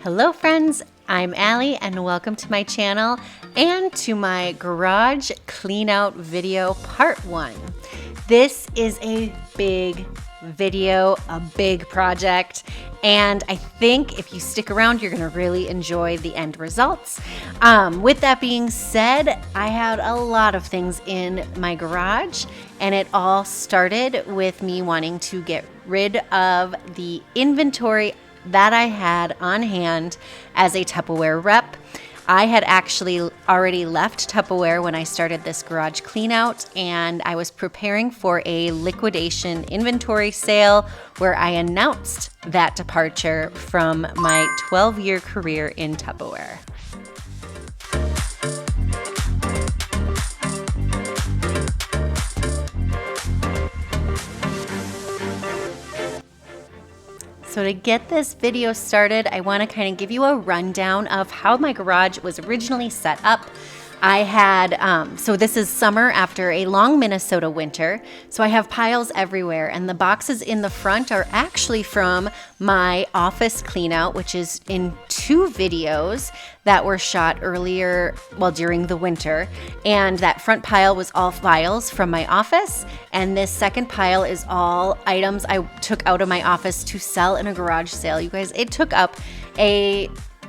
Hello friends, I'm Allie and welcome to my channel and to my garage clean out video part 1. This is a big video, a big project, and I think if you stick around, you're gonna really enjoy the end results. With that being said, I had a lot of things in my garage, and it all started with me wanting to get rid of the inventory that I had on hand as a Tupperware rep. I had actually already left Tupperware when I started this garage clean out, and I was preparing for a liquidation inventory sale where I announced that departure from my 12-year career in Tupperware. So to get this video started, I want to kind of give you a rundown of how my garage was originally set up. I had, so this is summer after a long Minnesota winter, so I have piles everywhere, and the boxes in the front are actually from my office clean out, which is in 2 videos that were shot earlier, well, during the winter. And that front pile was all files from my office, and this second pile is all items I took out of my office to sell in a garage sale. You guys, it took up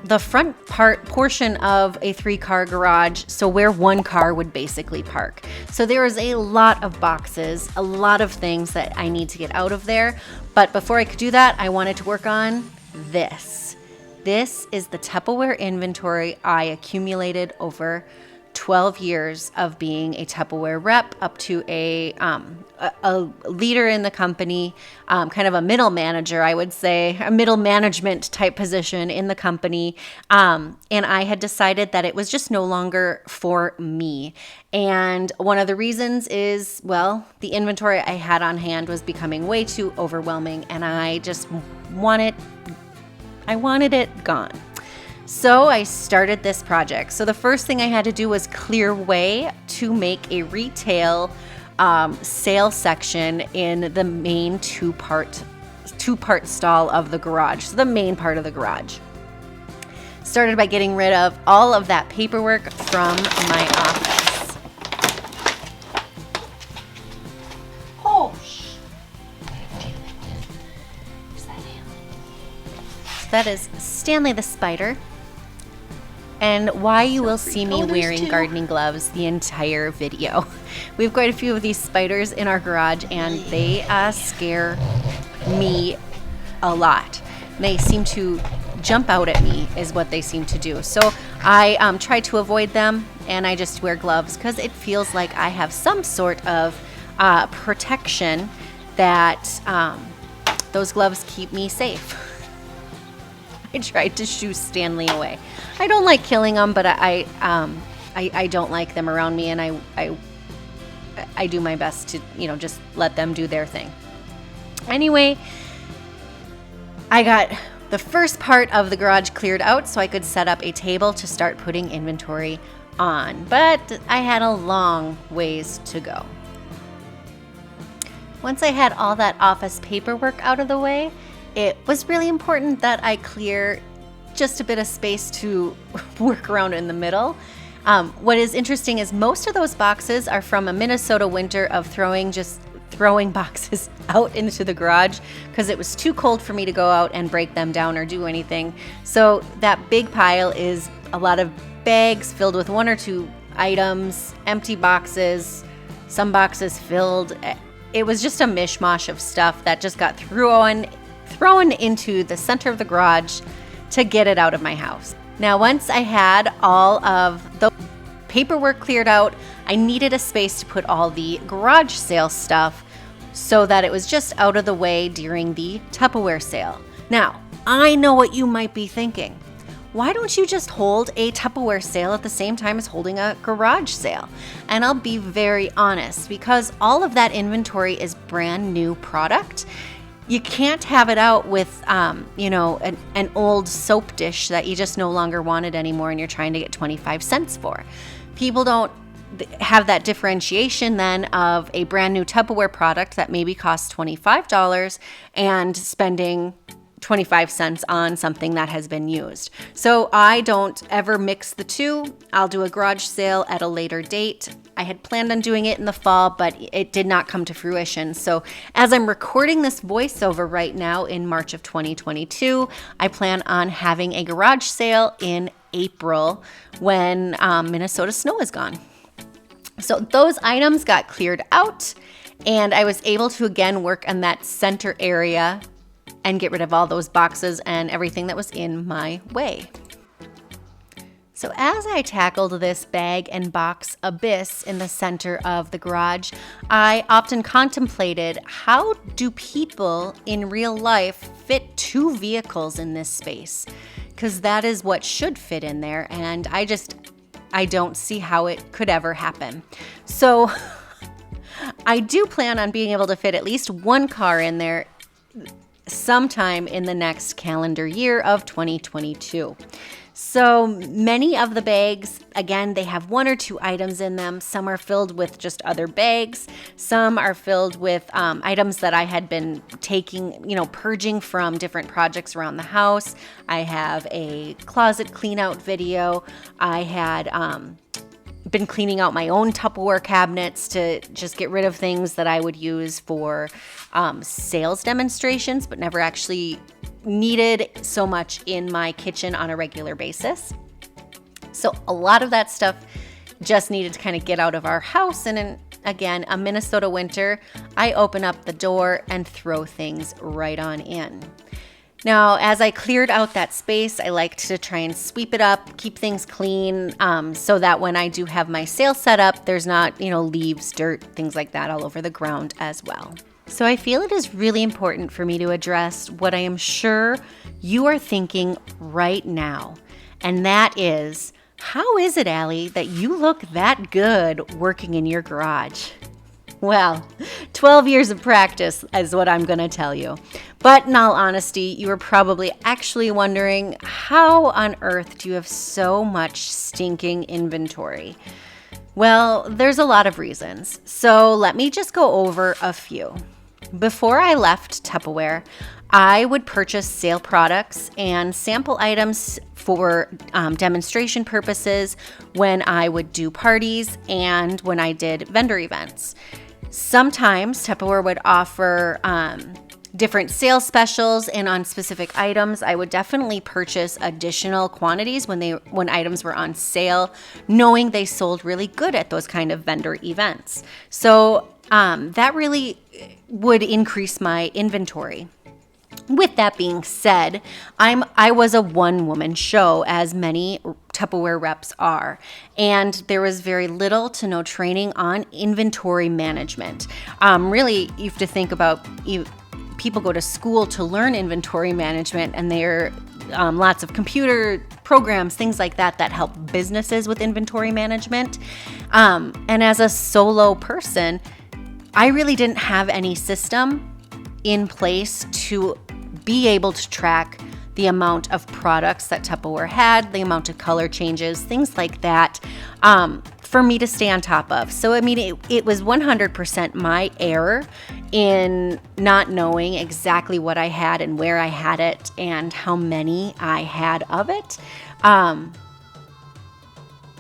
the front portion of a 3-car garage, so where 1 car would basically park. So there is a lot of boxes, a lot of things that I need to get out of there. But before I could do that, I wanted to work on this. This is the Tupperware inventory I accumulated over 12 years of being a Tupperware rep up to a leader in the company, kind of a middle manager, I would say, a middle management type position in the company. And I had decided that it was just no longer for me. And one of the reasons is, well, the inventory I had on hand was becoming way too overwhelming, and I just wanted it gone. So I started this project. So the first thing I had to do was clear way to make a retail sale section in the main two-part stall of the garage, so the main part of the garage. Started by getting rid of all of that paperwork from my office. Oh, so that is Stanley the spider. And why you will see me wearing gardening gloves the entire video. We have quite a few of these spiders in our garage, and they scare me a lot. They seem to jump out at me is what they seem to do. So I try to avoid them, and I just wear gloves because it feels like I have some sort of protection that those gloves keep me safe. I tried to shoo Stanley away. I don't like killing them, but I don't like them around me, and I do my best to, just let them do their thing. Anyway, I got the first part of the garage cleared out so I could set up a table to start putting inventory on, but I had a long ways to go. Once I had all that office paperwork out of the way, it was really important that I clear just a bit of space to work around in the middle. What is interesting is most of those boxes are from a Minnesota winter of throwing boxes out into the garage because it was too cold for me to go out and break them down or do anything. So that big pile is a lot of bags filled with 1 or 2 items, empty boxes, some boxes filled. It was just a mishmash of stuff that just got thrown into the center of the garage to get it out of my house. Now, once I had all of the paperwork cleared out, I needed a space to put all the garage sale stuff so that it was just out of the way during the Tupperware sale. Now, I know what you might be thinking. Why don't you just hold a Tupperware sale at the same time as holding a garage sale? And I'll be very honest, because all of that inventory is brand new product. You can't have it out with, an old soap dish that you just no longer wanted anymore and you're trying to get 25 cents for. People don't have that differentiation then of a brand new Tupperware product that maybe costs $25 and spending 25 cents on something that has been used. So I don't ever mix the two. I'll do a garage sale at a later date. I had planned on doing it in the fall, but it did not come to fruition. So as I'm recording this voiceover right now in March of 2022, I plan on having a garage sale in April when Minnesota snow is gone. So those items got cleared out, and I was able to again work on that center area and get rid of all those boxes and everything that was in my way. So as I tackled this bag and box abyss in the center of the garage, I often contemplated, how do people in real life fit two vehicles in this space? Because that is what should fit in there, and I don't see how it could ever happen. So I do plan on being able to fit at least one car in there sometime in the next calendar year of 2022. So many of the bags, again, they have one or two items in them. Some are filled with just other bags. Some are filled with items that I had been taking, purging from different projects around the house. I have a closet clean out video. I had been cleaning out my own Tupperware cabinets to just get rid of things that I would use for sales demonstrations, but never actually needed so much in my kitchen on a regular basis. So a lot of that stuff just needed to kind of get out of our house. And again, a Minnesota winter, I open up the door and throw things right on in. Now, as I cleared out that space, I like to try and sweep it up, keep things clean, so that when I do have my sale set up, there's not, leaves, dirt, things like that all over the ground as well. So I feel it is really important for me to address what I am sure you are thinking right now. And that is, how is it, Allie, that you look that good working in your garage? Well, 12 years of practice is what I'm going to tell you. But in all honesty, you are probably actually wondering, how on earth do you have so much stinking inventory? Well, there's a lot of reasons. So let me just go over a few. Before I left Tupperware, I would purchase sale products and sample items for demonstration purposes when I would do parties and when I did vendor events. Sometimes Tupperware would offer different sales specials, and on specific items, I would definitely purchase additional quantities when items were on sale, knowing they sold really good at those kind of vendor events. So that really would increase my inventory. With that being said, I was a one-woman show, as many Tupperware reps are, and there was very little to no training on inventory management. Really, you have to think about, people go to school to learn inventory management, and there are lots of computer programs, things like that help businesses with inventory management. And as a solo person, I really didn't have any system in place to be able to track the amount of products that Tupperware had, the amount of color changes, things like that, for me to stay on top of. So, it was 100% my error in not knowing exactly what I had and where I had it and how many I had of it.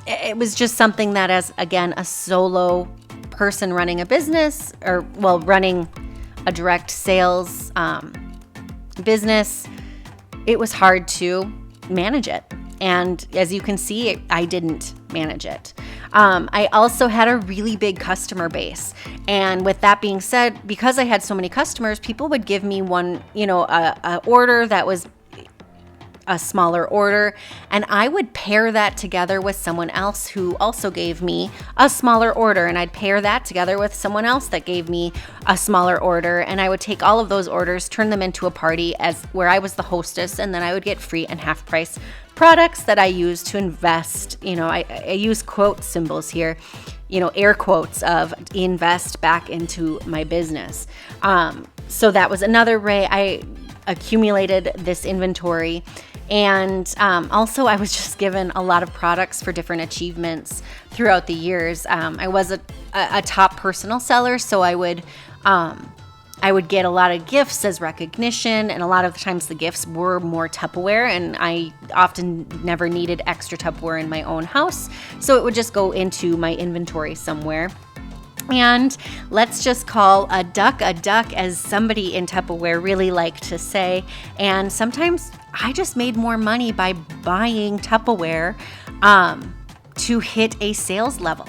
It was just something that, as, again, a solo person running a business, running a direct sales business, it was hard to manage it. And as you can see, I didn't manage it. I also had a really big customer base. And with that being said, because I had so many customers, people would give me one, a order that was a smaller order, and I would pair that together with someone else who also gave me a smaller order, and I'd pair that together with someone else that gave me a smaller order, and I would take all of those orders, turn them into a party where I was the hostess, and then I would get free and half price products that I used to invest. I use quote symbols here, air quotes of invest back into my business. So that was another way I accumulated this inventory. And also, I was just given a lot of products for different achievements throughout the years. I was a top personal seller, so I I would get a lot of gifts as recognition, and a lot of the times the gifts were more Tupperware, and I often never needed extra Tupperware in my own house, so it would just go into my inventory somewhere. And let's just call a duck, as somebody in Tupperware really liked to say. And sometimes I just made more money by buying Tupperware to hit a sales level.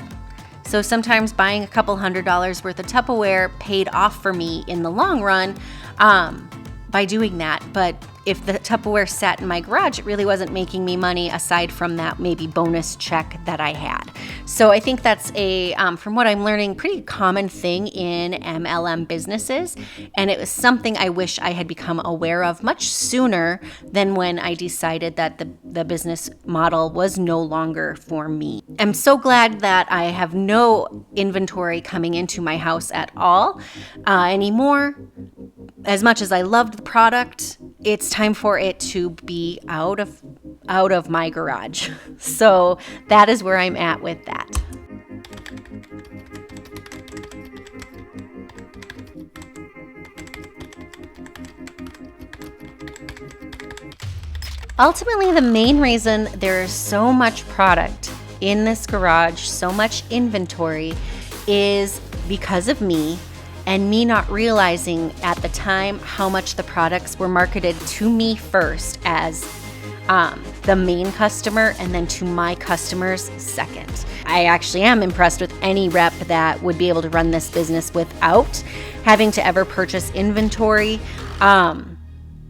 So sometimes buying a couple $100s worth of Tupperware paid off for me in the long run by doing that. But if the Tupperware sat in my garage, it really wasn't making me money aside from that maybe bonus check that I had. So I think that's a, from what I'm learning, pretty common thing in MLM businesses. And it was something I wish I had become aware of much sooner than when I decided that the business model was no longer for me. I'm so glad that I have no inventory coming into my house at all anymore. As much as I loved the product, it's time for it to be out of my garage. So that is where I'm at with that. Ultimately, the main reason there is so much product in this garage, so much inventory, is because of me. And me not realizing at the time how much the products were marketed to me first as the main customer, and then to my customers second. I actually am impressed with any rep that would be able to run this business without having to ever purchase inventory.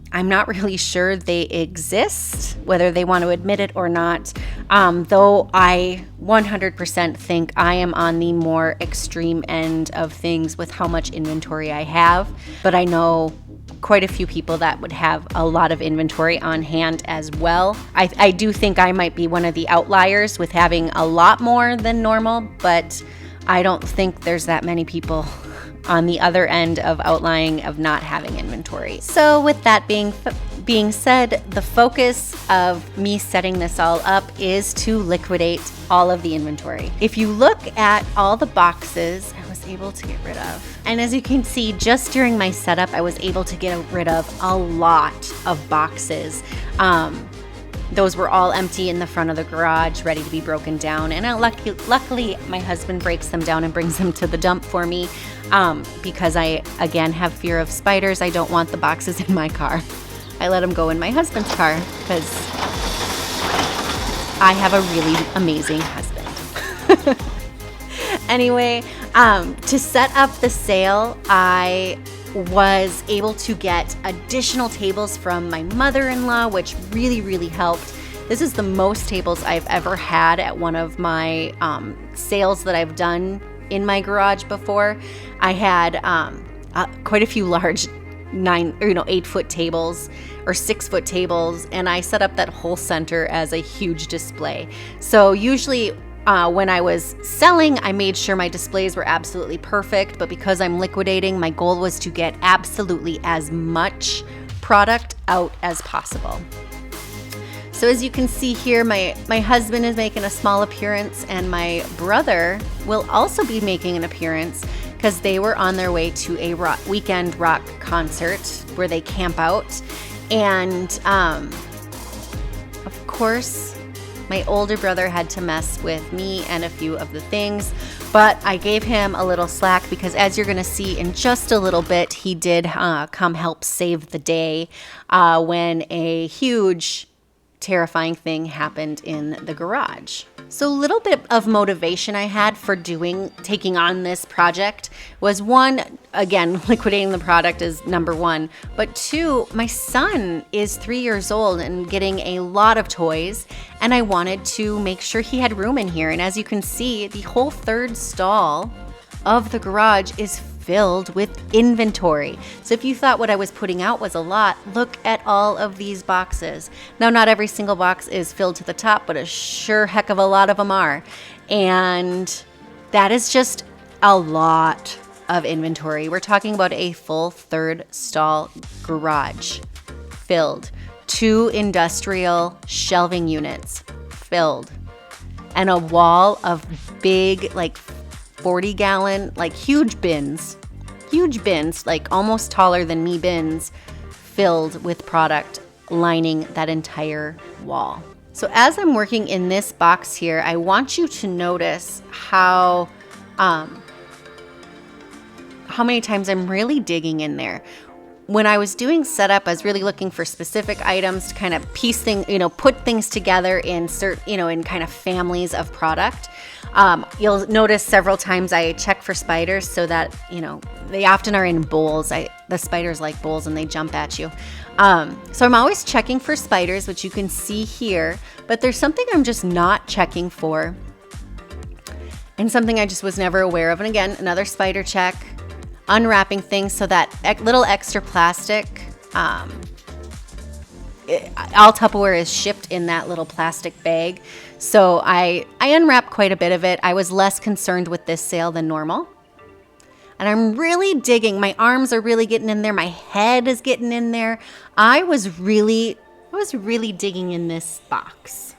I'm not really sure they exist, whether they want to admit it or not, though I 100% think I am on the more extreme end of things with how much inventory I have. But I know quite a few people that would have a lot of inventory on hand as well. I do think I might be one of the outliers with having a lot more than normal, but I don't think there's that many people on the other end of outlying of not having inventory. So with that being said, the focus of me setting this all up is to liquidate all of the inventory. If you look at all the boxes I was able to get rid of, and as you can see, just during my setup, I was able to get rid of a lot of boxes. Those were all empty in the front of the garage, ready to be broken down. And luckily, my husband breaks them down and brings them to the dump for me because I, again, have fear of spiders. I don't want the boxes in my car. I let them go in my husband's car because I have a really amazing husband. Anyway, to set up the sale, I was able to get additional tables from my mother-in-law, which really, really helped. This is the most tables I've ever had at one of my sales that I've done in my garage before. I had quite a few large 8-foot tables or 6-foot tables, and I set up that whole center as a huge display. So usually when I was selling, I made sure my displays were absolutely perfect, but because I'm liquidating, my goal was to get absolutely as much product out as possible. So as you can see here, my husband is making a small appearance, and my brother will also be making an appearance because they were on their way to a weekend rock concert where they camp out. And of course, my older brother had to mess with me and a few of the things, but I gave him a little slack because, as you're going to see in just a little bit, he did come help save the day when a huge, terrifying thing happened in the garage. So a little bit of motivation I had for taking on this project was, one, again, liquidating the product is number one, but two, my son is 3 years old and getting a lot of toys, and I wanted to make sure he had room in here. And as you can see, the whole third stall of the garage is filled with inventory. So if you thought what I was putting out was a lot, look at all of these boxes. Now, not every single box is filled to the top, but a sure heck of a lot of them are. And that is just a lot of inventory. We're talking about a full third stall garage filled, 2 industrial shelving units filled, and a wall of big, 40-gallon, huge bins huge bins, like almost taller than me bins, filled with product lining that entire wall. So as I'm working in this box here, I want you to notice how many times I'm really digging in there. When I was doing setup, I was really looking for specific items to kind of piece things, put things together in in kind of families of product. You'll notice several times I check for spiders so that, they often are in bowls. The spiders like bowls and they jump at you. So I'm always checking for spiders, which you can see here, but there's something I'm just not checking for and something I just was never aware of. And again, another spider check, unwrapping things so that little extra plastic, all Tupperware is shipped in that little plastic bag. So I unwrapped quite a bit of it. I was less concerned with this sale than normal. And I'm really digging. My arms are really getting in there. My head is getting in there. I was really digging in this box.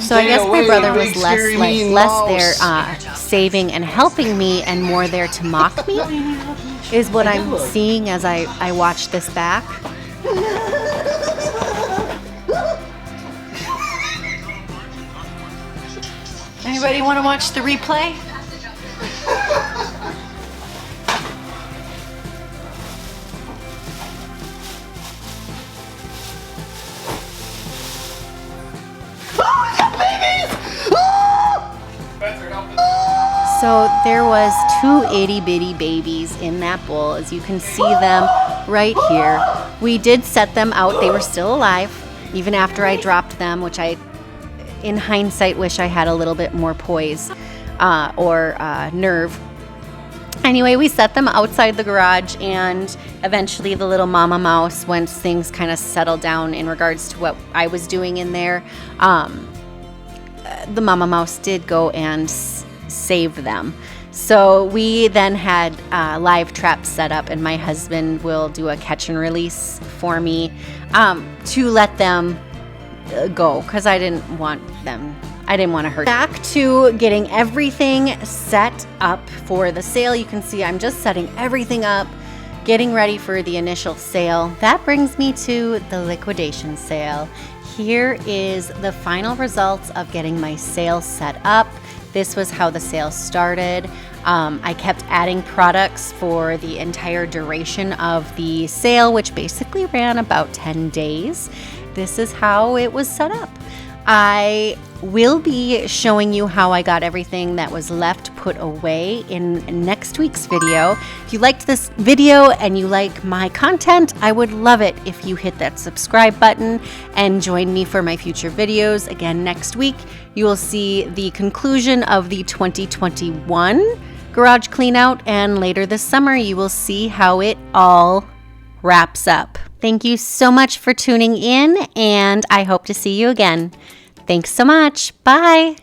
So I guess my brother was less there saving and helping me and more there to mock me, is what I'm seeing as I watch this back. Anybody want to watch the replay? So there was 2 itty-bitty babies in that bowl, as you can see them right here. We did set them out. They were still alive, even after I dropped them, which I, in hindsight, wish I had a little bit more poise or nerve. Anyway, we set them outside the garage, and eventually the little mama mouse, once things kind of settled down in regards to what I was doing in there, the mama mouse did go and save them. So we then had live traps set up, and my husband will do a catch and release for me to let them go, because I didn't want to hurt. Back to getting everything set up for the sale. You can see I'm just setting everything up, getting ready for the initial sale. That brings me to the liquidation sale. Here is the final results of getting my sale set up. This was how the sale started. I kept adding products for the entire duration of the sale, which basically ran about 10 days. This is how it was set up. I will be showing you how I got everything that was left put away in next week's video. If you liked this video and you like my content, I would love it if you hit that subscribe button and join me for my future videos. Again, next week, you will see the conclusion of the 2021 garage cleanout, and later this summer, you will see how it all wraps up. Thank you so much for tuning in, and I hope to see you again. Thanks so much. Bye.